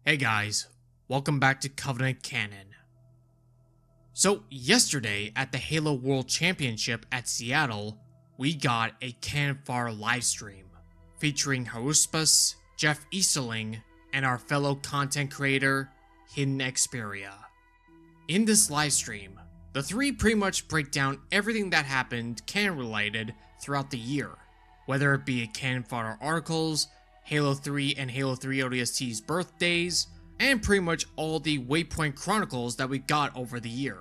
Hey guys, welcome back to Covenant Canon. So yesterday at the Halo World Championship at Seattle, we got a Canon Fodder Livestream featuring Haruspus, Jeff Easterling, and our fellow content creator, Hidden Xperia. In this livestream, the three pretty much break down everything that happened Canon related throughout the year, whether it be Canon Fodder articles, Halo 3 and Halo 3 ODST's birthdays, and pretty much all the Waypoint Chronicles that we got over the year.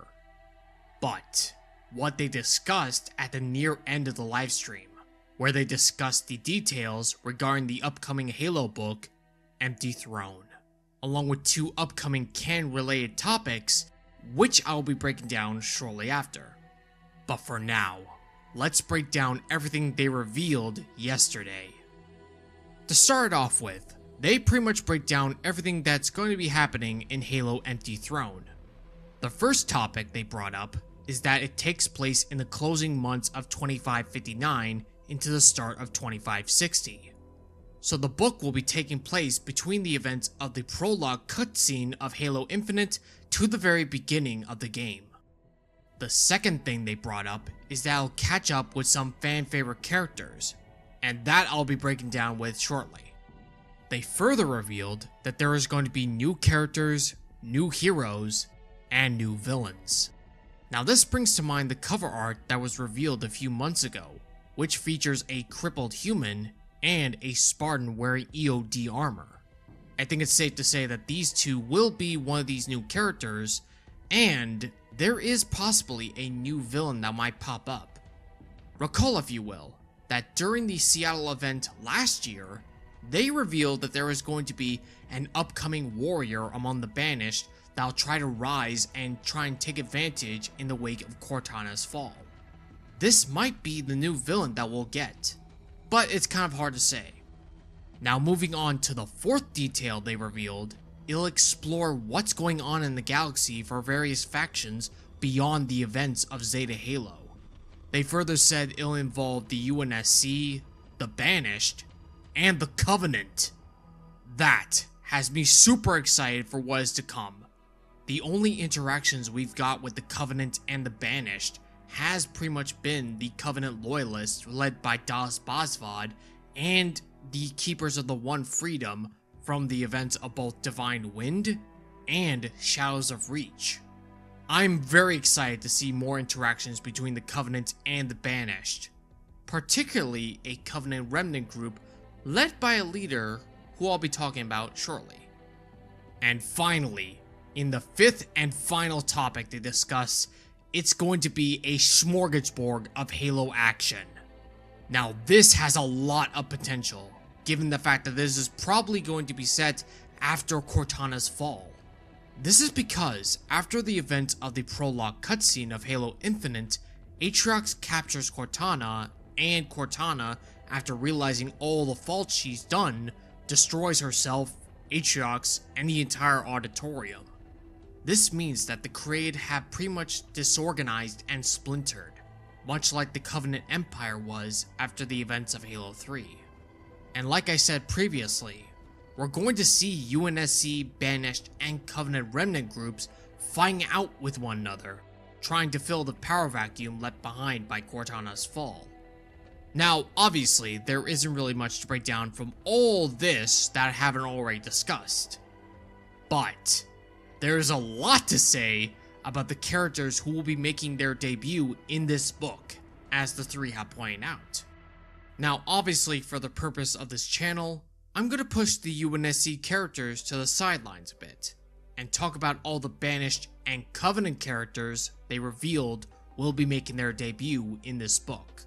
But what they discussed at the near end of the livestream, where they discussed the details regarding the upcoming Halo book, Empty Throne, along with two upcoming canon related topics, which I will be breaking down shortly after. But for now, let's break down everything they revealed yesterday. To start off with, they pretty much break down everything that's going to be happening in Halo Empty Throne. The first topic they brought up is that it takes place in the closing months of 2559 into the start of 2560. So the book will be taking place between the events of the prologue cutscene of Halo Infinite to the very beginning of the game. The second thing they brought up is that it'll catch up with some fan favorite characters, and that I'll be breaking down with shortly. They further revealed that there is going to be new characters, new heroes, and new villains. Now this brings to mind the cover art that was revealed a few months ago, which features a crippled human and a Spartan wearing EOD armor. I think it's safe to say that these two will be one of these new characters, and there is possibly a new villain that might pop up. Recall, if you will, that during the Seattle event last year, they revealed that there is going to be an upcoming warrior among the Banished that'll try to rise and try and take advantage in the wake of Cortana's fall. This might be the new villain that we'll get, but it's kind of hard to say. Now moving on to the fourth detail they revealed, it'll explore what's going on in the galaxy for various factions beyond the events of Zeta Halo. They further said it'll involve the UNSC, the Banished, and the Covenant. That has me super excited for what is to come. The only interactions we've got with the Covenant and the Banished has pretty much been the Covenant loyalists led by Das Basvad and the Keepers of the One Freedom from the events of both Divine Wind and Shadows of Reach. I'm very excited to see more interactions between the Covenant and the Banished, particularly a Covenant remnant group led by a leader who I'll be talking about shortly. And finally, in the fifth and final topic they discuss, it's going to be a smorgasbord of Halo action. Now this has a lot of potential, given the fact that this is probably going to be set after Cortana's fall. This is because, after the event of the prologue cutscene of Halo Infinite, Atriox captures Cortana, and Cortana, after realizing all the faults she's done, destroys herself, Atriox, and the entire auditorium. This means that the Crade have pretty much disorganized and splintered, much like the Covenant Empire was after the events of Halo 3. And like I said previously, we're going to see UNSC, Banished, and Covenant remnant groups fighting out with one another, trying to fill the power vacuum left behind by Cortana's fall. Now, obviously, there isn't really much to break down from all this that I haven't already discussed. But there's a lot to say about the characters who will be making their debut in this book, as the three have pointed out. Now, obviously, for the purpose of this channel, I'm going to push the UNSC characters to the sidelines a bit, and talk about all the Banished and Covenant characters they revealed will be making their debut in this book.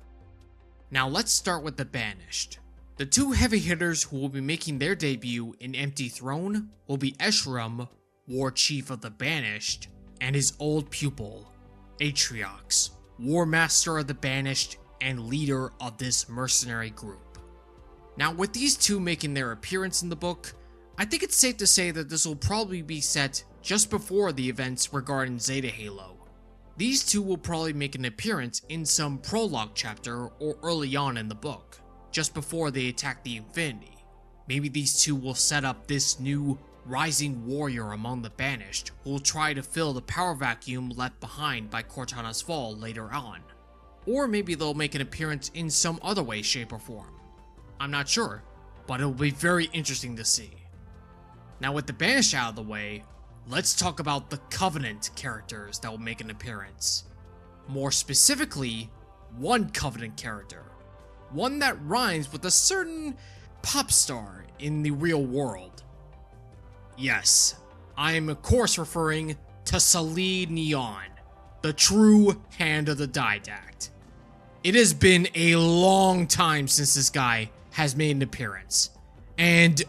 Now let's start with the Banished. The two heavy hitters who will be making their debut in Empty Throne will be Escharum, War Chief of the Banished, and his old pupil, Atriox, War Master of the Banished and leader of this mercenary group. Now with these two making their appearance in the book, I think it's safe to say that this will probably be set just before the events regarding Zeta Halo. These two will probably make an appearance in some prologue chapter or early on in the book, just before they attack the Infinity. Maybe these two will set up this new rising warrior among the Banished who will try to fill the power vacuum left behind by Cortana's fall later on. Or maybe they'll make an appearance in some other way, shape, or form. I'm not sure, but it will be very interesting to see. Now with the Banished out of the way, let's talk about the Covenant characters that will make an appearance. More specifically, one Covenant character. One that rhymes with a certain pop star in the real world. Yes, I am of course referring to Celine Neon, the true hand of the Didact. It has been a long time since this guy has made an appearance, and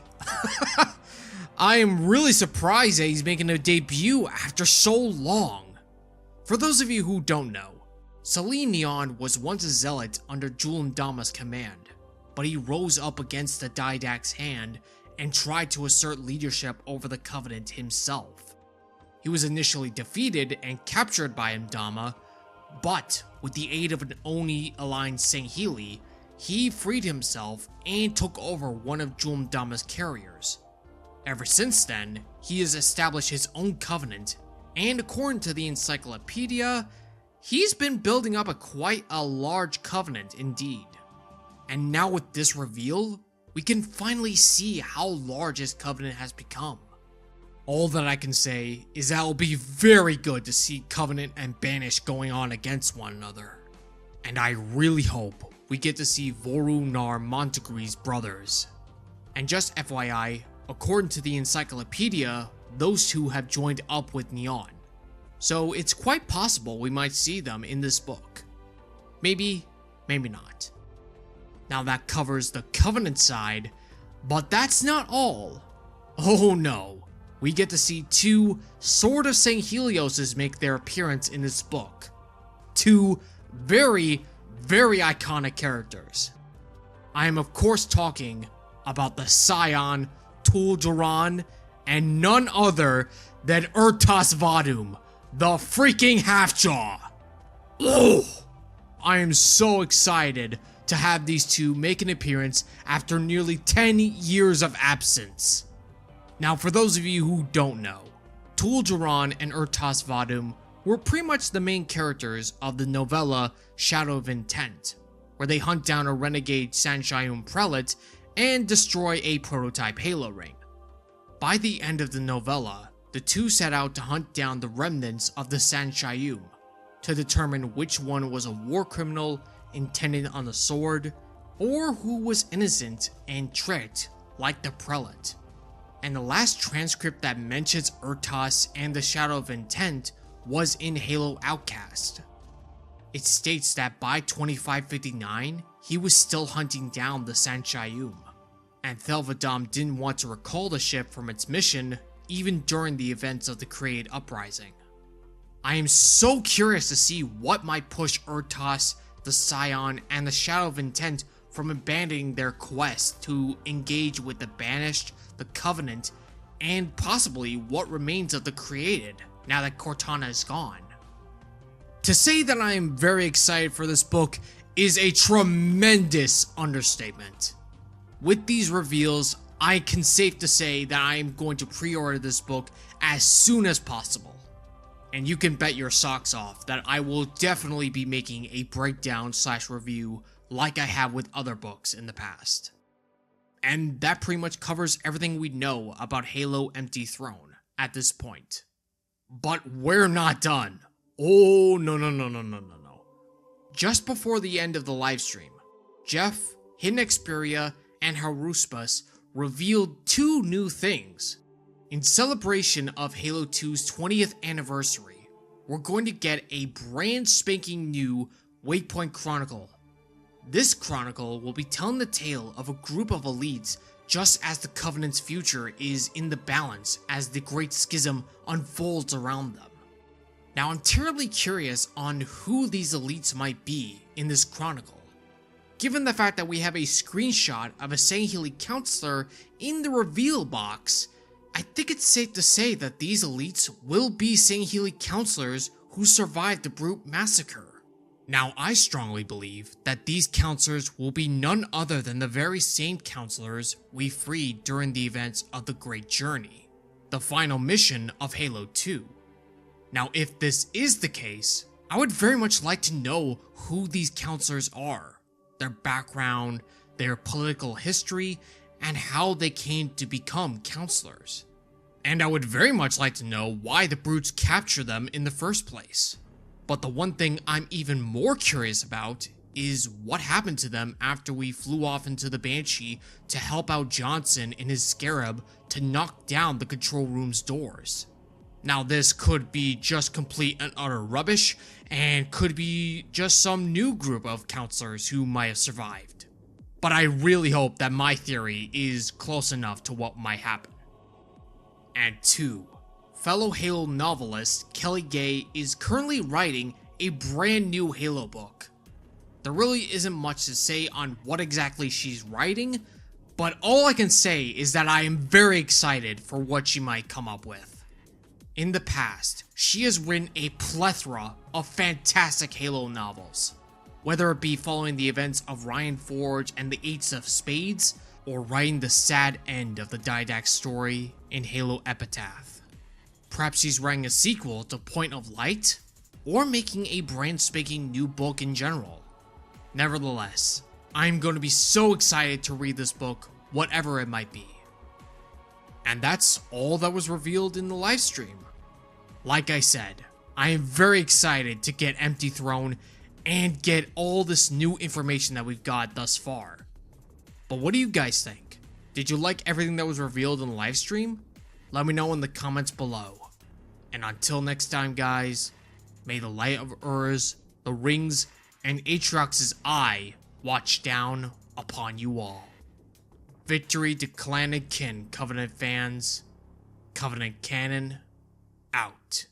I am really surprised that he's making a debut after so long. For those of you who don't know, Celine Neon was once a zealot under Julian Dama's command, but he rose up against the Didact's hand and tried to assert leadership over the Covenant himself. He was initially defeated and captured by Dama, but with the aid of an Oni-aligned Sangheili, he freed himself and took over one of Julian Dama's carriers. Ever since then, he has established his own Covenant, and according to the encyclopedia, he's been building up quite a large Covenant indeed. And now with this reveal, we can finally see how large his Covenant has become. All that I can say is that it'll be very good to see Covenant and Banished going on against one another. And I really hope we get to see Voru Nar Montagree's brothers. And just FYI, according to the encyclopedia, those two have joined up with Neon. So it's quite possible we might see them in this book. Maybe, maybe not. Now that covers the Covenant side, but that's not all. Oh no. We get to see two Sword of Sanghelioses make their appearance in this book. Two very, very iconic characters. I am of course talking about the Scion, Tul'Daran, and none other than Urtas Vadum, the freaking Halfjaw. Ugh! I am so excited to have these two make an appearance after nearly 10 years of absence. Now for those of you who don't know, Tul'Daran and Urtas Vadum were pretty much the main characters of the novella Shadow of Intent, where they hunt down a renegade Sanshayum prelate and destroy a prototype Halo ring. By the end of the novella, the two set out to hunt down the remnants of the Sanshayum to determine which one was a war criminal intended on the sword, or who was innocent and tricked like the prelate. And the last transcript that mentions Urtas and the Shadow of Intent was in Halo Outcast. It states that by 2559, he was still hunting down the Sanshayum, and Thelvadam didn't want to recall the ship from its mission even during the events of the Create Uprising. I am so curious to see what might push Urtas, the Scion, and the Shadow of Intent from abandoning their quest to engage with the Banished, the Covenant, and possibly what remains of the Created now that Cortana is gone. To say that I am very excited for this book is a tremendous understatement. With these reveals, I can safe to say that I am going to pre-order this book as soon as possible. And you can bet your socks off that I will definitely be making a breakdown/review like I have with other books in the past. And that pretty much covers everything we know about Halo Empty Throne at this point. But we're not done. Oh, no. Just before the end of the livestream, Jeff, Hidden Xperia, and Haruspus revealed two new things. In celebration of Halo 2's 20th anniversary, we're going to get a brand spanking new Waypoint Chronicle. This chronicle will be telling the tale of a group of elites just as the Covenant's future is in the balance as the Great Schism unfolds around them. Now I'm terribly curious on who these elites might be in this chronicle. Given the fact that we have a screenshot of a Sangheili counselor in the reveal box, I think it's safe to say that these elites will be Sangheili counselors who survived the Brute Massacre. Now I strongly believe that these counselors will be none other than the very same counselors we freed during the events of the Great Journey. the final mission of Halo 2. Now, if this is the case, I would very much like to know who these counselors are, their background, their political history, and how they came to become counselors. And I would very much like to know why the brutes captured them in the first place. But the one thing I'm even more curious about is what happened to them after we flew off into the Banshee to help out Johnson in his Scarab to knock down the control room's doors. Now, this could be just complete and utter rubbish, and could be just some new group of counselors who might have survived. But I really hope that my theory is close enough to what might happen. And 2. Fellow Halo novelist Kelly Gay is currently writing a brand new Halo book. There really isn't much to say on what exactly she's writing, but all I can say is that I am very excited for what she might come up with. In the past, she has written a plethora of fantastic Halo novels, whether it be following the events of Ryan Forge and the Ace of Spades, or writing the sad end of the Didact story in Halo Epitaph. Perhaps she's writing a sequel to Point of Light, or making a brand spanking new book in general. Nevertheless, I'm going to be so excited to read this book, whatever it might be. And that's all that was revealed in the livestream. Like I said, I am very excited to get Empty Throne and get all this new information that we've got thus far. But what do you guys think? Did you like everything that was revealed in the livestream? Let me know in the comments below. And until next time, guys, may the light of Urs, the rings, and Aatrox's eye watch down upon you all. Victory to Clan and Kin, Covenant fans. Covenant Canon, out.